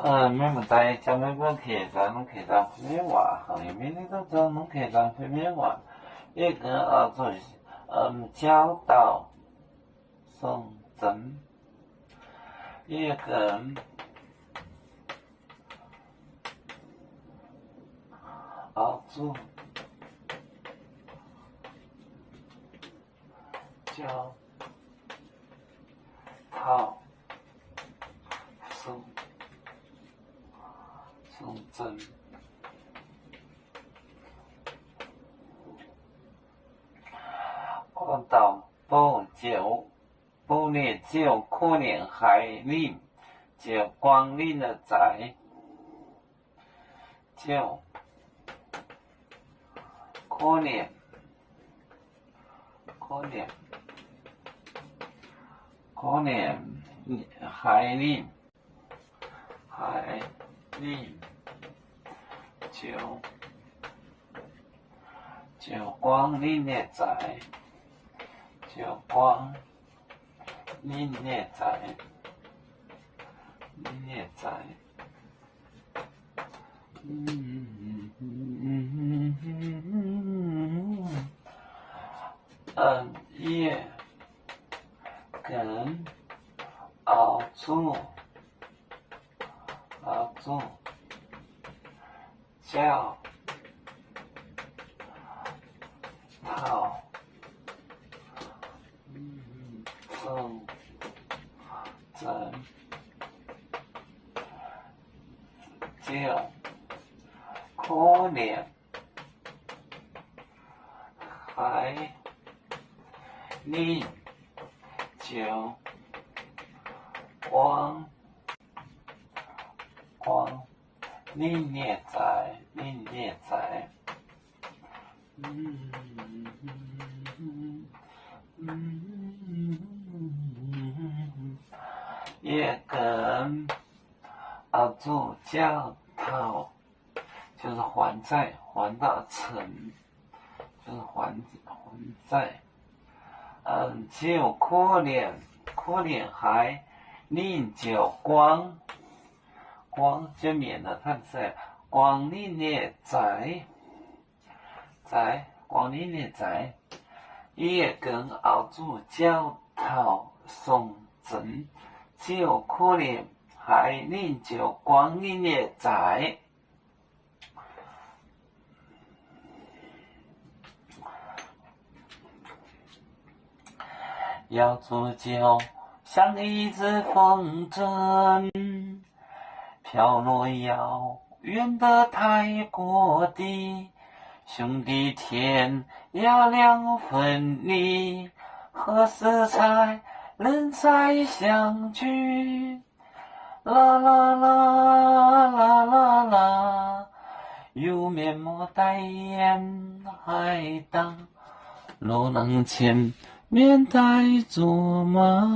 免唔知，将要讲客家，拢客家咩话？行业面你都知，拢客家会咩话？一个做教导宋真，一个做教导宋真。讲到不久，不年就可能害人，就光临的在，就可能害人，就光临的在。就光你也在，也跟熬做教导宋真就可能害你就光你也在，也跟做教导，就是还债，还到成，就是还债。就可能还你就光就免了他在光你也在光你也在，也跟做教导宋真，就可能还你就光你也在。要煮酒，像一只风筝，飘落遥远的太过地。兄弟天涯两分离，何时才能再相聚？啦啦啦啦啦啦，有面膜代言海棠，若能见面带走吗？